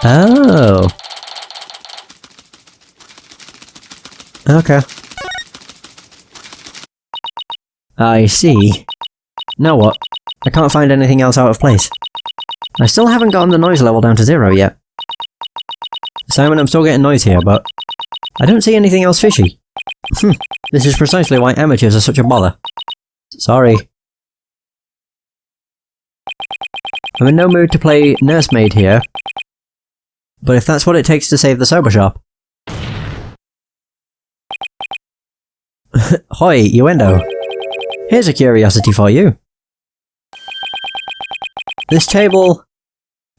Oh. Okay. I see. Now what? I can't find anything else out of place. I still haven't gotten the noise level down to 0 yet. Simon, I'm still getting noise here, but I don't see anything else fishy. This is precisely why amateurs are such a bother. Sorry. I'm in no mood to play nursemaid here, but if that's what it takes to save the sober shop. Hoi, Uendo. Here's a curiosity for you. This table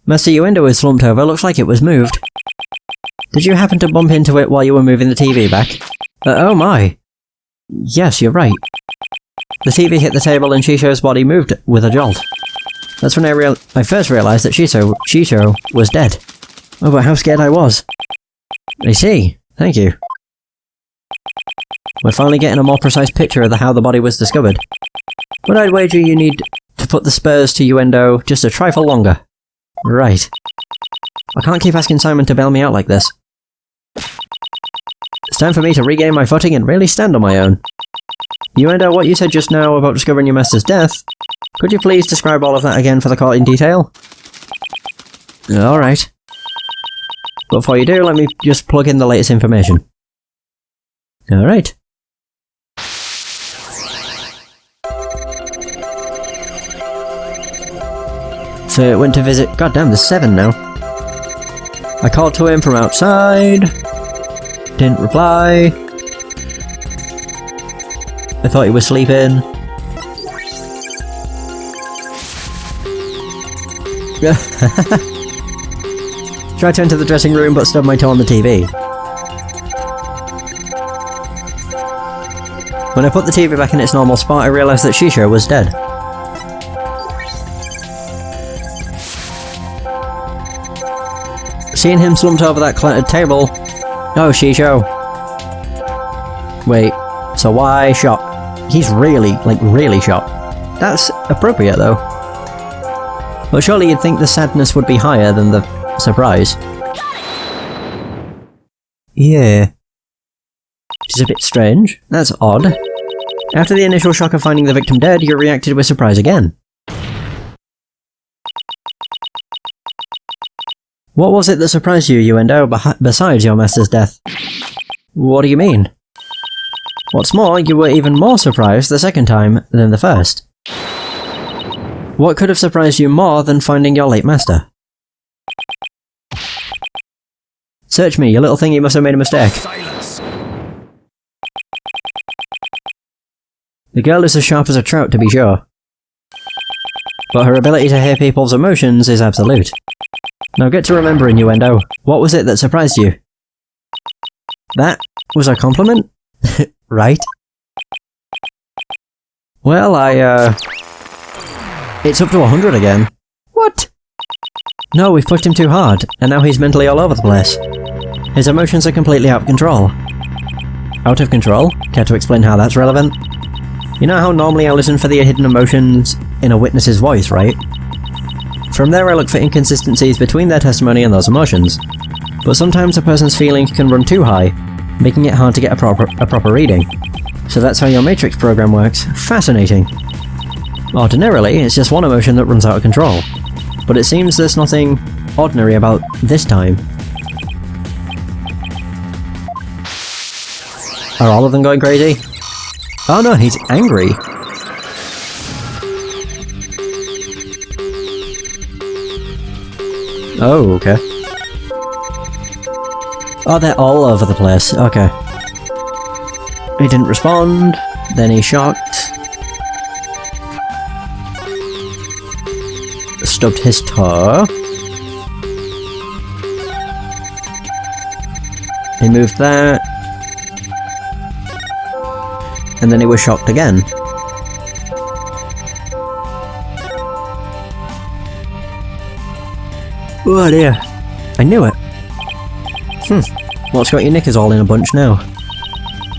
Master Uendo is slumped over, looks like it was moved. Did you happen to bump into it while you were moving the TV back? Oh my. Yes, you're right. The TV hit the table and Shisho's body moved with a jolt. That's when I first realised that Shisho was dead. Oh, but how scared I was. I see. Thank you. We're finally getting a more precise picture of how the body was discovered. But I'd wager you need to put the spurs to Uendo just a trifle longer. Right. I can't keep asking Simon to bail me out like this. It's time for me to regain my footing and really stand on my own. Uendo, what you said just now about discovering your master's death, could you please describe all of that again for the court in detail? Alright. But before you do, let me just plug in the latest information. Alright. So it went to visit... God damn, there's 7 now. I called to him from outside. Didn't reply. I thought he was sleeping. Tried to enter the dressing room but stubbed my toe on the TV. When I put the TV back in its normal spot, I realised that Shisho was dead. Seeing him slumped over that cluttered table... Oh, Shisho. Wait, so why shock? He's really, like, really shocked. That's appropriate, though. But surely you'd think the sadness would be higher than the surprise. Yeah. Which is a bit strange. That's odd. After the initial shock of finding the victim dead, you reacted with surprise again. What was it that surprised you, Uendo, besides your master's death? What do you mean? What's more, you were even more surprised the second time than the first. What could have surprised you more than finding your late master? Search me, you little thing, you must have made a mistake. Silence. The girl is as sharp as a trout, to be sure. But her ability to hear people's emotions is absolute. Now get to remembering, Uendo. What was it that surprised you? That was a compliment? Right? Well, it's up to 100 again. What? No, we've pushed him too hard, and now he's mentally all over the place. His emotions are completely out of control. Out of control? Care to explain how that's relevant? You know how normally I listen for the hidden emotions in a witness's voice, right? From there I look for inconsistencies between their testimony and those emotions. But sometimes a person's feelings can run too high, making it hard to get a proper reading. So that's how your Matrix program works. Fascinating. Ordinarily, it's just one emotion that runs out of control. But it seems there's nothing ordinary about this time. Are all of them going crazy? Oh no, he's angry. Oh, okay. Oh, they're all over the place. Okay. He didn't respond. Then he's shocked. Stubbed his toe. He moved that. And then he was shocked again. Oh dear. I knew it. What's got your knickers all in a bunch now?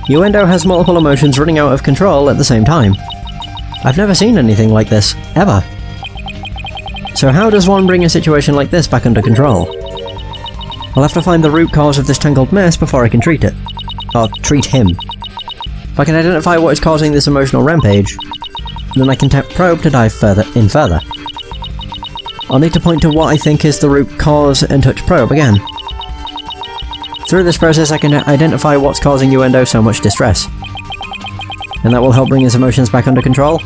Uendo has multiple emotions running out of control at the same time. I've never seen anything like this, ever. So how does one bring a situation like this back under control? I'll have to find the root cause of this tangled mess before I can treat it. Or treat him. If I can identify what is causing this emotional rampage, then I can tap probe to dive further. I'll need to point to what I think is the root cause and touch probe again. Through this process I can identify what's causing Uendo so much distress. And that will help bring his emotions back under control.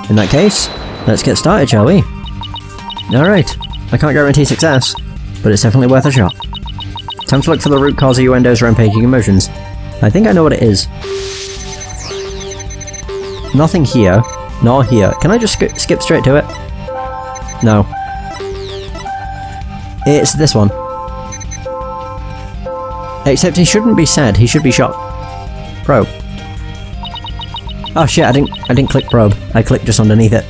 In that case, let's get started, shall we? Alright, I can't guarantee success, but it's definitely worth a shot. Time to look for the root cause of Uendo's rampaging emotions. I think I know what it is. Nothing here, nor here. Can I just skip straight to it? No. It's this one. Except he shouldn't be sad, he should be shot. Probe. Oh shit, I didn't click probe. I clicked just underneath it.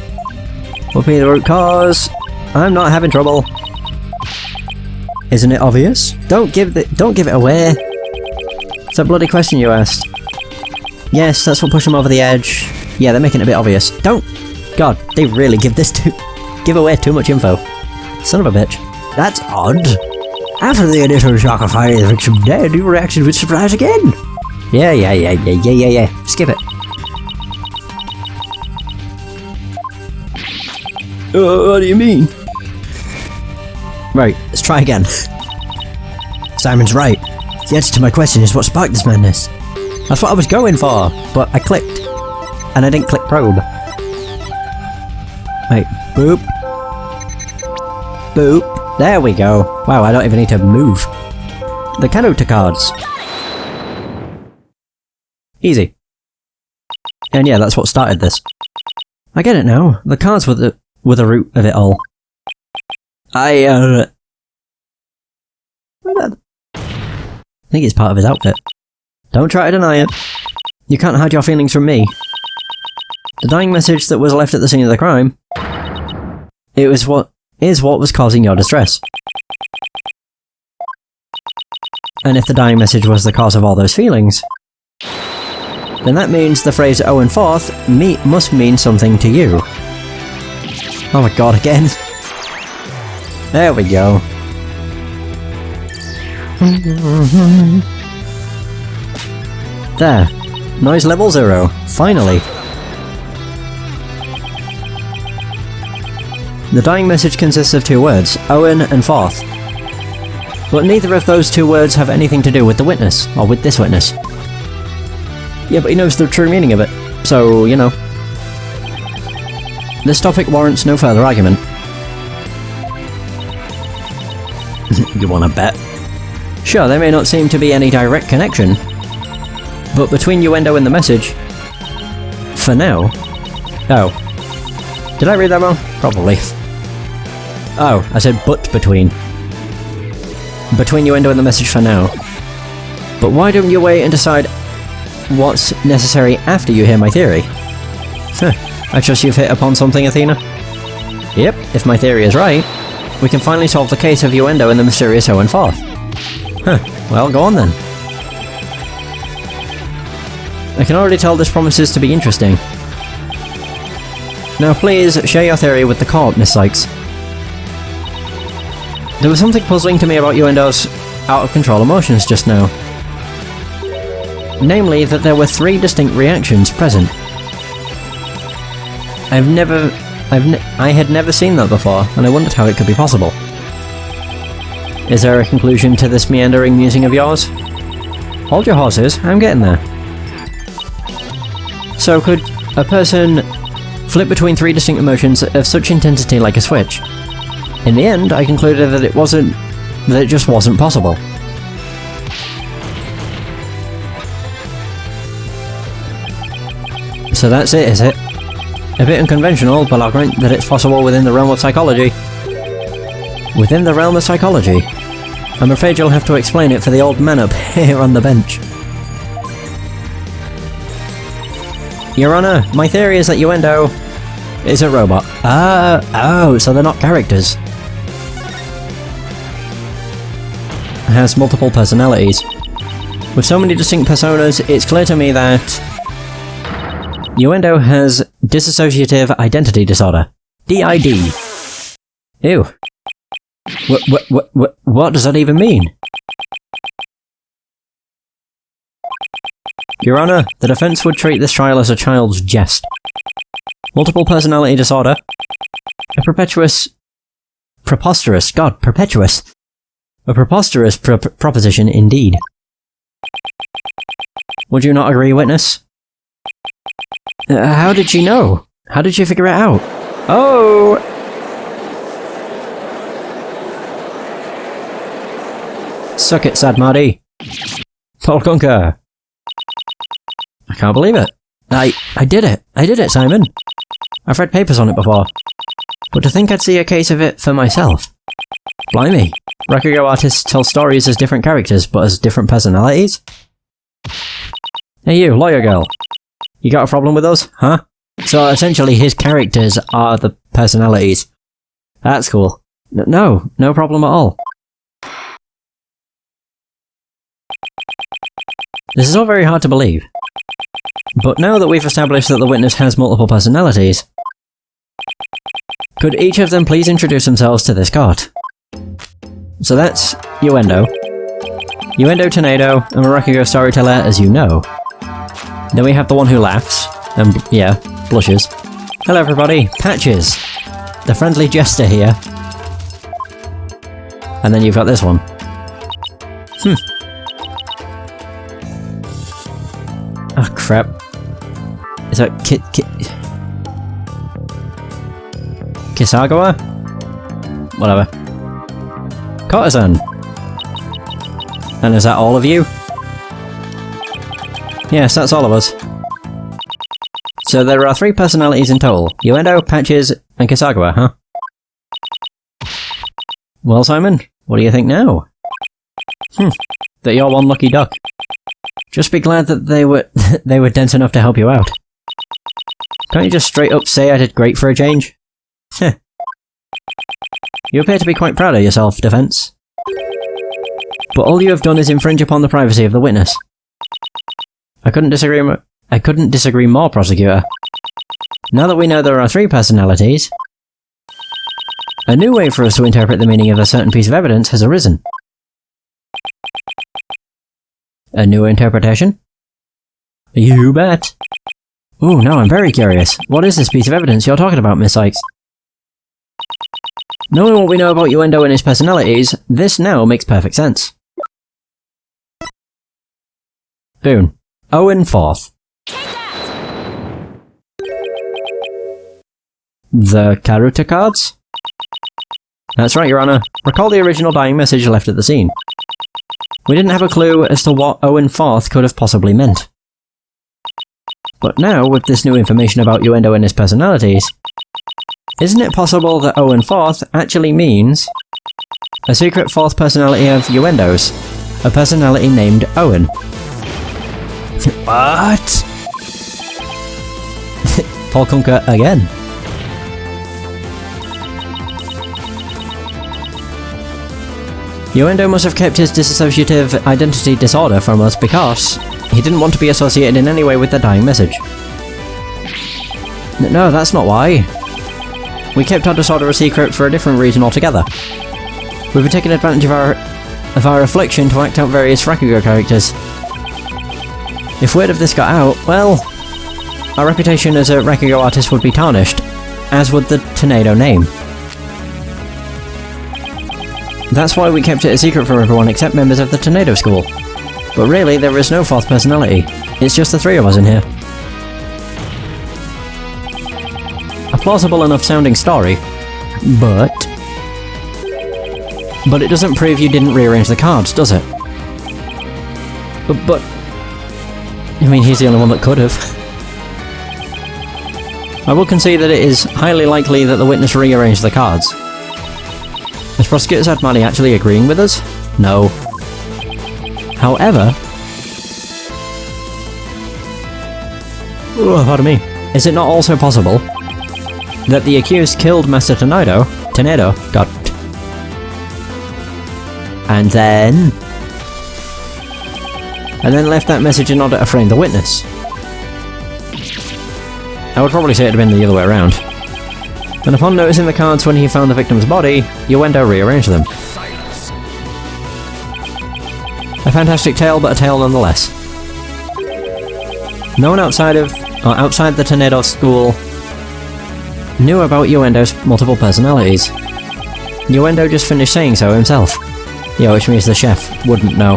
What be the root cause? I'm not having trouble. Isn't it obvious? Don't give it away. It's a bloody question you asked. Yes, that's what pushed him over the edge. Yeah, they're making it a bit obvious. Don't! God, they really give away too much info. Son of a bitch. That's odd. After the initial shock of finding the victim dead, you reacted with surprise again. Yeah. Skip it. What do you mean? Right, let's try again. Simon's right. The answer to my question is what sparked this madness. That's what I was going for, but I clicked. And I didn't click probe. Wait, boop. Boop. There we go. Wow, I don't even need to move. The Kanuta cards. Easy. And yeah, that's what started this. I get it now. The cards were the root of it all. I think it's part of his outfit. Don't try to deny it. You can't hide your feelings from me. The dying message that was left at the scene of the crime is what was causing your distress. And if the dying message was the cause of all those feelings, then that means the phrase "Owen Forth" must mean something to you. Oh my god, again. There we go. There. Noise level 0. Finally. The dying message consists of 2 words, Owen and Forth. But neither of those 2 words have anything to do with the witness, or with this witness. Yeah, but he knows the true meaning of it, so, you know. This topic warrants no further argument. You wanna bet? Sure, there may not seem to be any direct connection, but between Uendo and the message, for now... Oh. Did I read that wrong? Probably. Oh, I said but between. Between Uendo and the message for now. But why don't you wait and decide what's necessary after you hear my theory? Huh. I trust you've hit upon something, Athena? Yep, if my theory is right, we can finally solve the case of Uendo and the mysterious Owen Forth. Huh, well, go on then. I can already tell this promises to be interesting. Now please, share your theory with the court, Miss Cykes. There was something puzzling to me about Uendo's out-of-control emotions just now. Namely, that there were 3 distinct reactions present. I had never seen that before, and I wondered how it could be possible. Is there a conclusion to this meandering musing of yours? Hold your horses, I'm getting there. So could a person flip between 3 distinct emotions of such intensity like a switch? In the end, I concluded that it just wasn't possible. So that's it, is it? A bit unconventional, but I'll grant that it's possible within the realm of psychology. Within the realm of psychology? I'm afraid you'll have to explain it for the old man up here on the bench. Your Honor, my theory is that Uendo is a robot. Oh, so they're not characters. Has multiple personalities. With so many distinct personas, it's clear to me that Uendo has dissociative identity disorder. DID. Ew. What does that even mean? Your Honour, the defence would treat this trial as a child's jest. Multiple personality disorder. A preposterous proposition indeed. Would you not agree, witness? How did she know? How did she figure it out? Oh! Suck it, Sad Marty. Paul Conker. I can't believe it. I did it. I did it, Simon. I've read papers on it before. But to think I'd see a case of it for myself. Blimey. Rakugo artists tell stories as different characters, but as different personalities? Hey you, lawyer girl. You got a problem with us, huh? So essentially his characters are the personalities. That's cool. No problem at all. This is all very hard to believe. But now that we've established that the witness has multiple personalities, could each of them please introduce themselves to this court? So that's Uendo, Tornado, and Rakugo Storyteller, as you know. Then we have the one who laughs, and yeah, blushes. Hello everybody, Patches, the friendly jester here. And then you've got this one. Oh crap. Is that Kisagawa? Whatever. Courtesan. And is that all of you? Yes, that's all of us. So there are 3 personalities in total. Uendo, Patches, and Kisagawa, huh? Well, Simon, what do you think now? That you're one lucky duck. Just be glad that they were dense enough to help you out. Can't you just straight up say I did great for a change? You appear to be quite proud of yourself, defence. But all you have done is infringe upon the privacy of the witness. I couldn't disagree more, prosecutor. Now that we know there are 3 personalities, a new way for us to interpret the meaning of a certain piece of evidence has arisen. A new interpretation? You bet. Ooh, now I'm very curious. What is this piece of evidence you're talking about, Miss Cykes? Knowing what we know about Uendo and his personalities, this now makes perfect sense. Boon. Owen Forth. The Karuta cards? That's right, Your Honour. Recall the original dying message left at the scene. We didn't have a clue as to what Owen Forth could have possibly meant. But now, with this new information about Uendo and his personalities, isn't it possible that Owen Forth actually means a secret 4th personality of Uendo's? A personality named Owen. What? Paul Conker again. Uendo must have kept his dissociative identity disorder from us because he didn't want to be associated in any way with the dying message. No, that's not why. We kept our disorder a secret for a different reason altogether. We were taking advantage of our affliction to act out various Rakugo characters. If word of this got out, well, our reputation as a Rakugo artist would be tarnished, as would the Tornado name. That's why we kept it a secret from everyone except members of the Tornado School. But really, there is no 4th personality. It's just the 3 of us in here. A plausible enough sounding story, but it doesn't prove you didn't rearrange the cards, does it? But I mean, he's the only one that could have. I will concede that it is highly likely that the witness rearranged the cards. Is Prosecutor Zadmani actually agreeing with us? No. However... pardon me. Is it not also possible that the accused killed Master Tornado, and then left that message in order to frame the witness? I would probably say it had been the other way around. And upon noticing the cards when he found the victim's body, Uendo rearranged them. A fantastic tale, but a tale nonetheless. No one outside the Tornado School knew about Uendo's multiple personalities. Uendo just finished saying so himself. Yeah, which means the chef wouldn't know.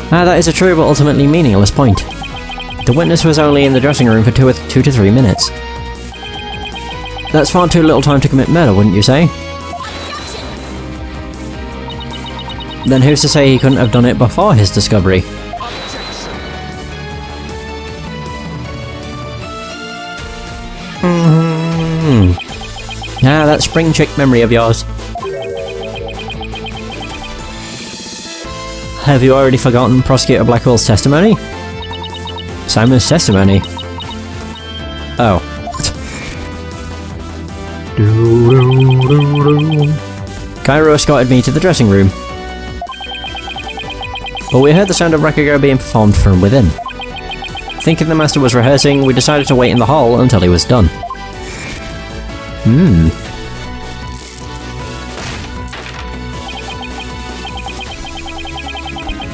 That is a true but ultimately meaningless point. The witness was only in the dressing room for 2 to 3 minutes. That's far too little time to commit murder, wouldn't you say? Then who's to say he couldn't have done it before his discovery? That spring chick memory of yours. Have you already forgotten Prosecutor Blackwell's testimony? Simon's testimony? Oh. Cairo escorted me to the dressing room. But we heard the sound of Rakugo being performed from within. Thinking the master was rehearsing, we decided to wait in the hall until he was done.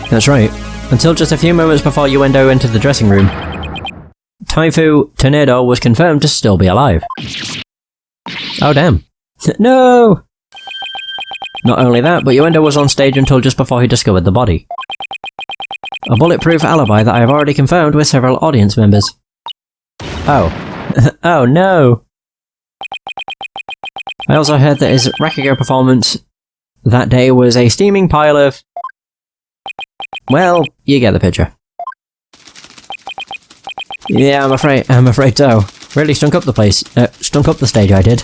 That's right. Until just a few moments before Uendo entered the dressing room, Taifu Tornado was confirmed to still be alive. Oh damn. No! Not only that, but Uendo was on stage until just before he discovered the body. A bulletproof alibi that I have already confirmed with several audience members. Oh. Oh no! I also heard that his Rakugo performance that day was a steaming pile of... Well, you get the picture. Yeah, I'm afraid so. Really stunk up the place. Stunk up the stage, I did.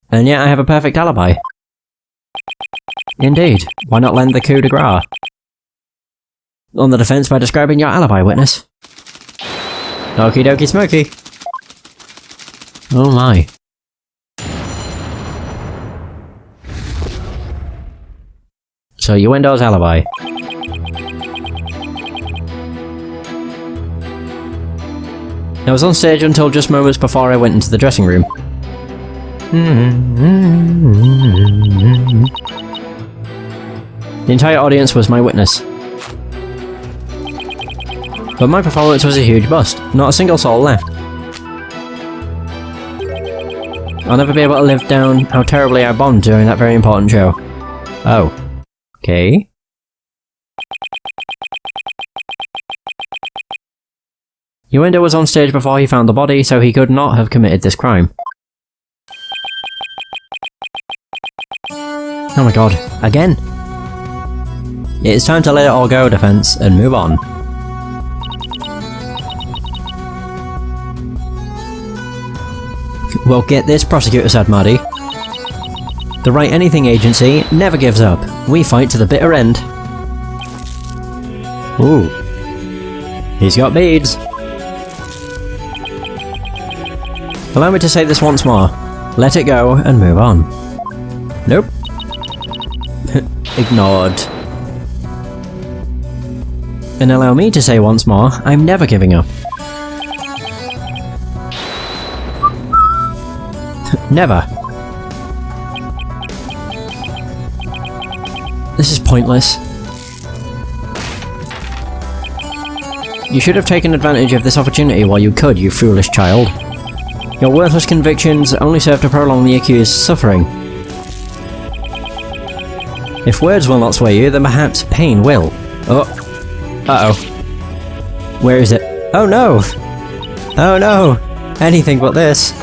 And yet I have a perfect alibi. Indeed. Why not lend the coup de grace? On the defense by describing your alibi, witness. Okie dokie smoky. Oh my. So Uendo's alibi. I was on stage until just moments before I went into the dressing room. The entire audience was my witness. But my performance was a huge bust. Not a single soul left. I'll never be able to live down how terribly I bombed during that very important show. Oh. Okay. Uendo was on stage before he found the body, so he could not have committed this crime. Oh my god. Again? It is time to let it all go, defense, and move on. Well, get this, prosecutor, said Marty. The Write Anything Agency never gives up. We fight to the bitter end. Ooh. He's got beads. Allow me to say this once more. Let it go and move on. Nope. Ignored. And allow me to say once more, I'm never giving up. Never. This is pointless. You should have taken advantage of this opportunity while you could, you foolish child. Your worthless convictions only serve to prolong the accused's suffering. If words will not sway you, then perhaps pain will. Oh. Uh-oh. Where is it? Oh no! Oh no! Anything but this.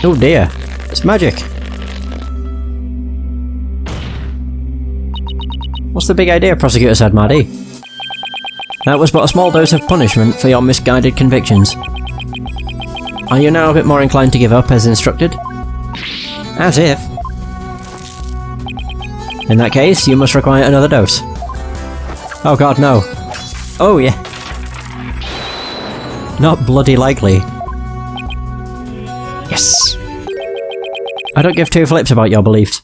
Oh dear. It's magic. What's the big idea, prosecutor, said Maddie. That was but a small dose of punishment for your misguided convictions. Are you now a bit more inclined to give up as instructed? As if. In that case, you must require another dose. Oh god, no. Oh yeah. Not bloody likely. Yes. I don't give two flips about your beliefs.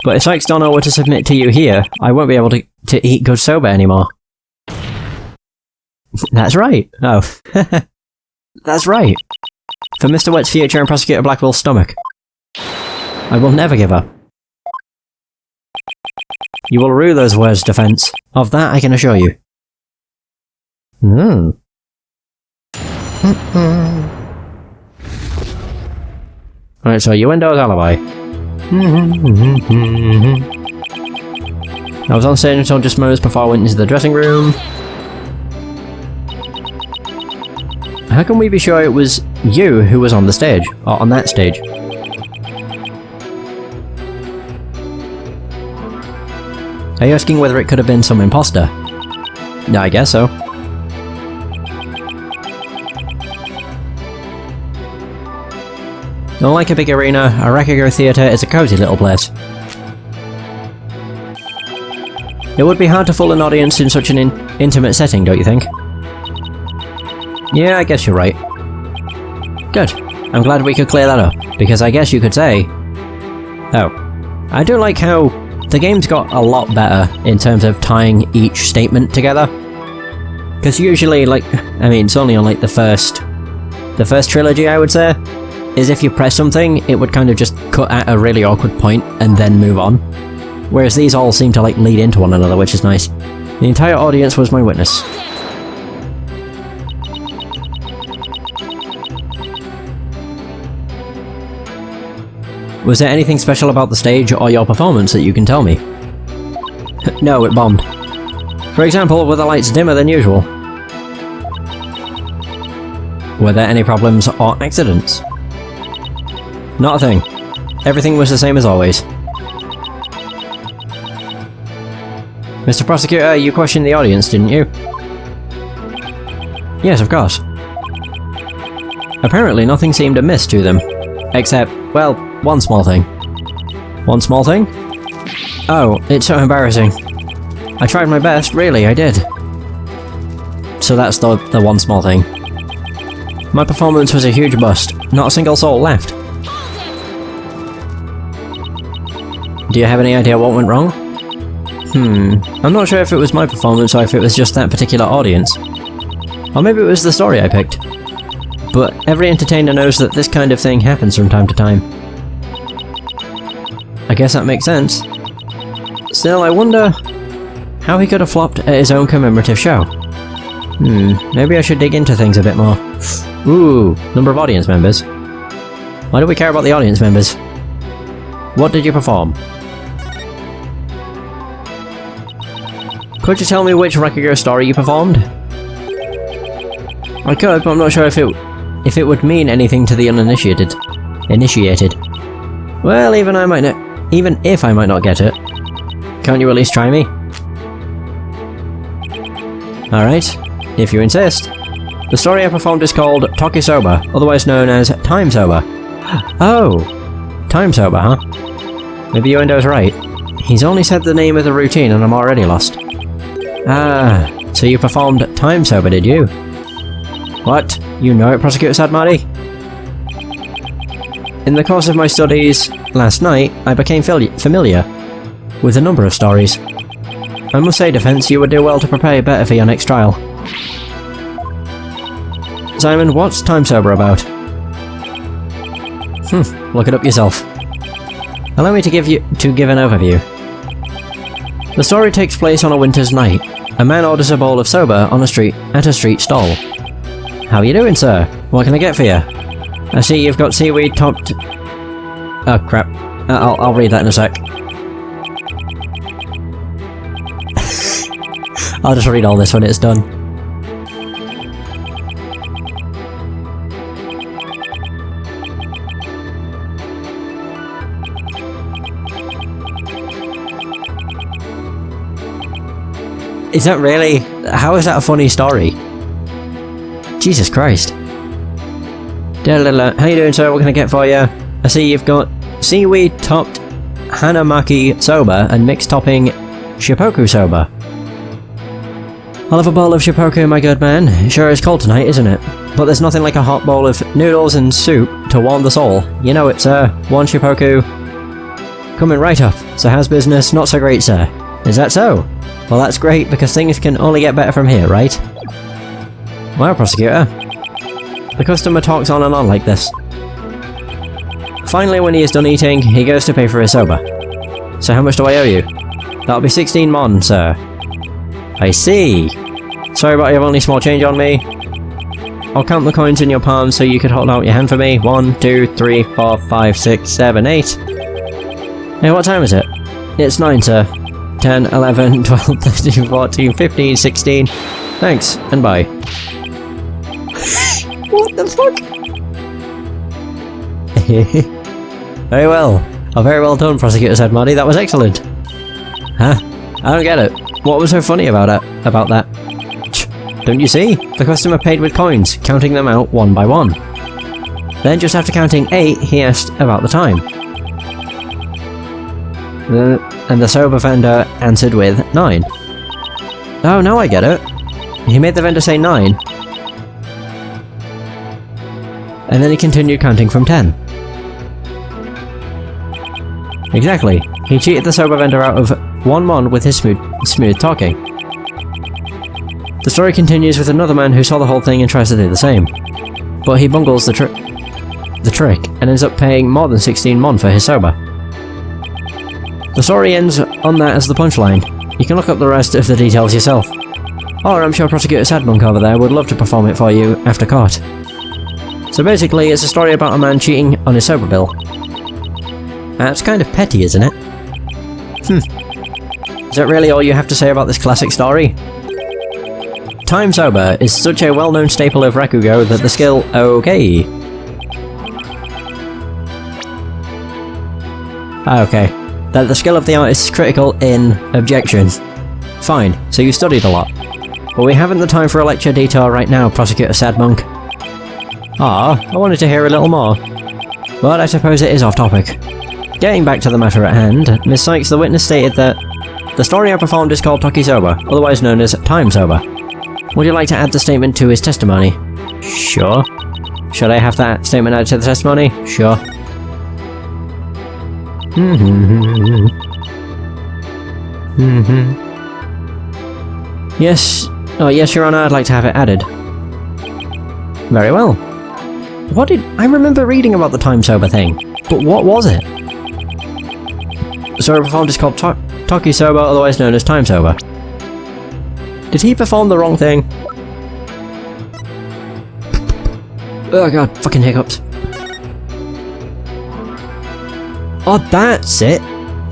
But if Cykes don't know what to submit to you here, I won't be able to eat good sober anymore. That's right. Oh. That's right. For Mr. Wet's future and Prosecutor Blackwell's stomach. I will never give up. You will rue those words, defense. Of that I can assure you. Right, so Yuendo's alibi. I was on stage until just moments before I went into the dressing room. How can we be sure it was you who was on the stage? Or on that stage? Are you asking whether it could have been some imposter? Yeah, I guess so. Unlike a big arena, a Rakugo theatre is a cozy little place. It would be hard to fool an audience in such an intimate setting, don't you think? Yeah, I guess you're right. Good. I'm glad we could clear that up, because I guess you could say... Oh. I do like how the game's got a lot better in terms of tying each statement together. Because usually, like, I mean, it's only on like the first trilogy, I would say, is if you press something, it would kind of just cut at a really awkward point and then move on. Whereas these all seem to like lead into one another, which is nice. The entire audience was my witness. Was there anything special about the stage or your performance that you can tell me? No, it bombed. For example, were the lights dimmer than usual? Were there any problems or accidents? Not a thing. Everything was the same as always. Mr. Prosecutor, you questioned the audience, didn't you? Yes, of course. Apparently nothing seemed amiss to them. Except, well, one small thing. One small thing? Oh, it's so embarrassing. I tried my best, really, I did. So that's the one small thing. My performance was a huge bust. Not a single soul left. Do you have any idea what went wrong? I'm not sure if it was my performance or if it was just that particular audience. Or maybe it was the story I picked. But every entertainer knows that this kind of thing happens from time to time. I guess that makes sense. Still, I wonder how he could have flopped at his own commemorative show. Maybe I should dig into things a bit more. Ooh, number of audience members. Why do we care about the audience members? What did you perform? Could you tell me which Rakugo story you performed? I could, but I'm not sure if it would mean anything to the uninitiated. Well, even if I might not get it, can't you at least try me? Alright, if you insist. The story I performed is called Tokisoba, otherwise known as Time Soba. Oh, Time Soba, huh? Maybe Yuendo's right. He's only said the name of the routine and I'm already lost. Ah, so you performed Time Soba, did you? What? You know it, Prosecutor Sadmadi? In the course of my studies last night, I became familiar with a number of stories. I must say, Defense, you would do well to prepare better for your next trial. Simon, what's Time Sober about? Look it up yourself. Allow me to give an overview. The story takes place on a winter's night. A man orders a bowl of soba on at a street stall. How you doing, sir? What can I get for you? I see you've got seaweed topped... Oh, crap. I'll read that in a sec. I'll just read all this when it's done. Is that really? How is that a funny story? Jesus Christ. How you doing, sir? What can I get for you? I see you've got seaweed topped Hanamaki soba and mixed topping Shippoku soba. I'll have a bowl of Shippoku, my good man. It sure is cold tonight, isn't it? But there's nothing like a hot bowl of noodles and soup to warm the soul. You know it, sir. One Shippoku. Coming right up. So how's business? Not so great, sir. Is that so? Well, that's great, because things can only get better from here, right? Well, Prosecutor. The customer talks on and on like this. Finally, when he is done eating, he goes to pay for his soba. So how much do I owe you? That'll be 16 mon, sir. I see. Sorry, but I have only small change on me. I'll count the coins in your palm so you could hold out your hand for me. 1, 2, 3, 4, 5, 6, 7, 8. Hey, what time is it? It's 9, sir. 10, 11, 12, 13, 14, 15, 16. Thanks, and bye. What the fuck? Very well. Oh, very well done, Prosecutor said Maddie. That was excellent. Huh? I don't get it. What was so funny about that? Don't you see? The customer paid with coins, counting them out one by one. Then, just after counting 8, he asked about the time. And the sober vendor answered with 9. Oh, now I get it. He made the vendor say 9. And then he continued counting from 10. Exactly. He cheated the sober vendor out of 1 mon with his smooth talking. The story continues with another man who saw the whole thing and tries to do the same. But he bungles the trick and ends up paying more than 16 mon for his soba. The story ends on that as the punchline. You can look up the rest of the details yourself. Or I'm sure Prosecutor Sadmonk over there would love to perform it for you after court. So basically, it's a story about a man cheating on his sober bill. That's kind of petty, isn't it? Is that really all you have to say about this classic story? Time sober is such a well-known staple of Rakugo that the skill okay. That the skill of the artist is critical in objection. Fine, so you studied a lot. But we haven't the time for a lecture detour right now, Prosecutor Sadmonk. I wanted to hear a little more. But I suppose it is off topic. Getting back to the matter at hand, Miss Cykes, the witness, stated that the story I performed is called Tokisoba, otherwise known as Time Soba. Would you like to add the statement to his testimony? Sure. Should I have that statement added to the testimony? Sure. Yes. Oh, yes, Your Honor, I'd like to have it added. Very well. What did... I remember reading about the Time Soba thing, but what was it? The story performed is called Tokisoba, otherwise known as Time Soba. Did he perform the wrong thing? Oh god, fucking hiccups. Oh, that's it!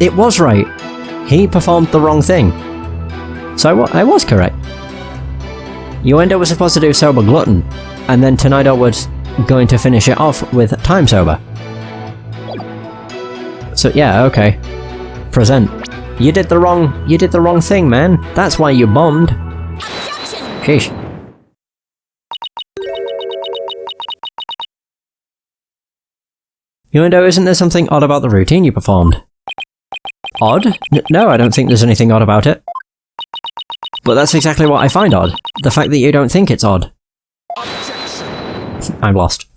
It was right! He performed the wrong thing. So I was correct. Uendo was supposed to do Sober Glutton, and then Tonaido was going to finish it off with Time Sober. So yeah, okay. Present. You did the wrong thing, man. That's why you bombed. Sheesh. Uendo, isn't there something odd about the routine you performed? Odd? No, I don't think there's anything odd about it. But that's exactly what I find odd. The fact that you don't think it's odd. I'm lost.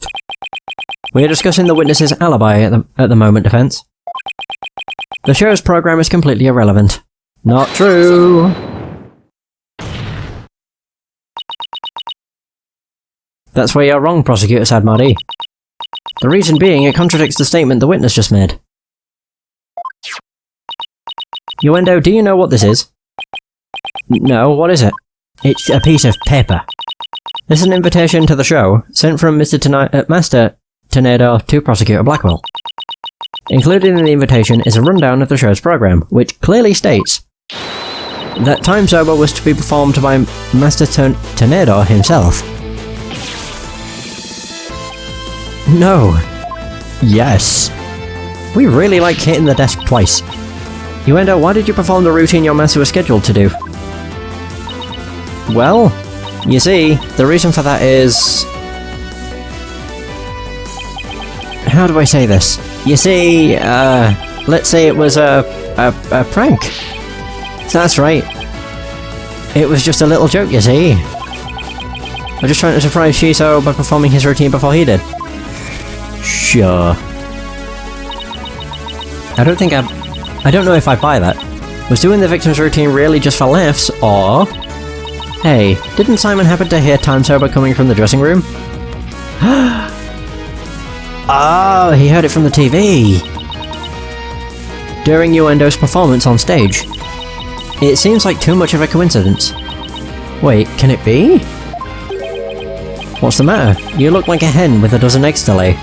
We are discussing the witness's alibi at the moment, defense. The show's program is completely irrelevant. Not true! That's where you're wrong, Prosecutor Sadmadi. The reason being, it contradicts the statement the witness just made. Uendo, do you know what this is? No, what is it? It's a piece of paper. This is an invitation to the show, sent from Master Tonaido to Prosecutor Blackwell. Included in the invitation is a rundown of the show's program, which clearly states that Time Sober was to be performed by Master Tonaido himself. No. Yes. We really like hitting the desk twice. Uendo, why did you perform the routine your master was scheduled to do? Well, you see, the reason for that is... How do I say this? You see, let's say it was a prank. So that's right. It was just a little joke, you see. I'm just trying to surprise Shiso by performing his routine before he did. Sure. I don't know if I buy that. Was doing the victim's routine really just for laughs, or... Hey, didn't Simon happen to hear Time Sober coming from the dressing room? Oh, he heard it from the TV! During Uendo's performance on stage. It seems like too much of a coincidence. Wait, can it be? What's the matter? You look like a hen with a dozen eggs to lay.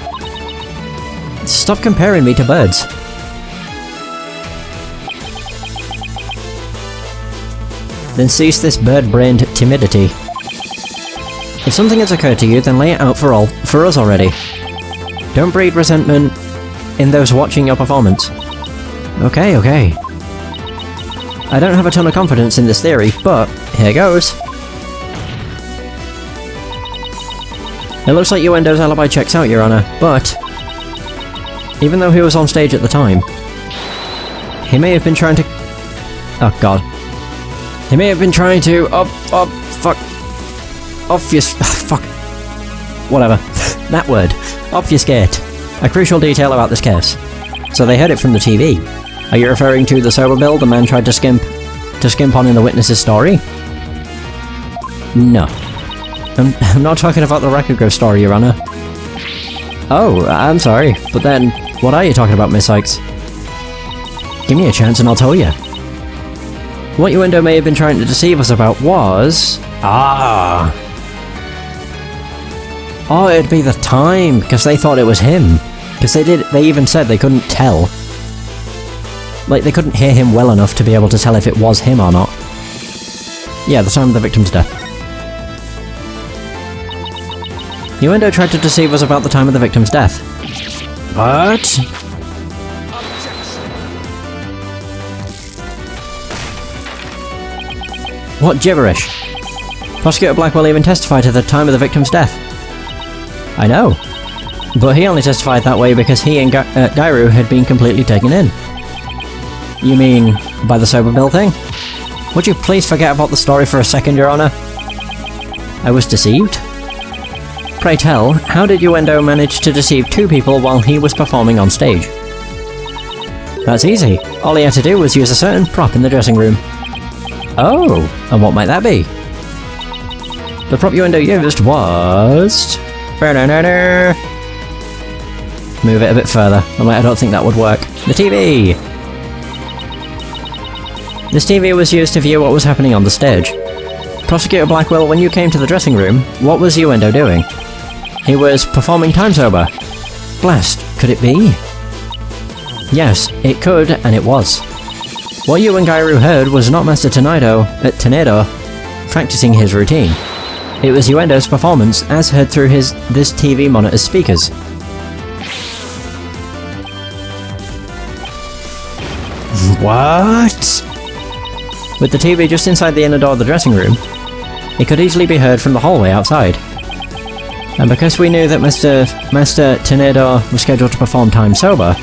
Stop comparing me to birds. Then cease this bird-brained timidity. If something has occurred to you, then lay it out for us already. Don't breed resentment in those watching your performance. Okay, okay. I don't have a ton of confidence in this theory, but here goes. It looks like Uendo's alibi checks out, Your Honor, but even though he was on stage at the time, he may have been trying to... Oh god. He may have been trying to... fuck. Whatever. That word. Obfuscate. A crucial detail about this case. So they heard it from the TV. Are you referring to the sober bill the man tried to skimp on in the witness's story? No. I'm not talking about the Rakugo story, Your Honor. Oh, I'm sorry, but then, what are you talking about, Miss Cykes? Give me a chance and I'll tell you. What Uendo may have been trying to deceive us about was... Oh, it'd be the time, because they thought it was him. Because they even said they couldn't tell. Like, they couldn't hear him well enough to be able to tell if it was him or not. Yeah, the time of the victim's death. Uendo tried to deceive us about the time of the victim's death. But... What gibberish? Prosecutor Blackwell even testified to the time of the victim's death. I know. But he only testified that way because he and Gairu had been completely taken in. You mean, by the sober bill thing? Would you please forget about the story for a second, Your Honor? I was deceived? Pray tell, how did Uendo manage to deceive two people while he was performing on stage? That's easy. All he had to do was use a certain prop in the dressing room. Oh, and what might that be? The prop Uendo used was... Move it a bit further. I don't think that would work. The TV! This TV was used to view what was happening on the stage. Prosecutor Blackwell, when you came to the dressing room, what was Uendo doing? He was performing time sober. Blast, could it be? Yes, it could, and it was. What you and Gairu heard was not Master Tenedo practicing his routine. It was Uendo's performance, as heard through this TV monitor's speakers. What? With the TV just inside the inner door of the dressing room, it could easily be heard from the hallway outside. And because we knew that Master Tenedo was scheduled to perform time sober,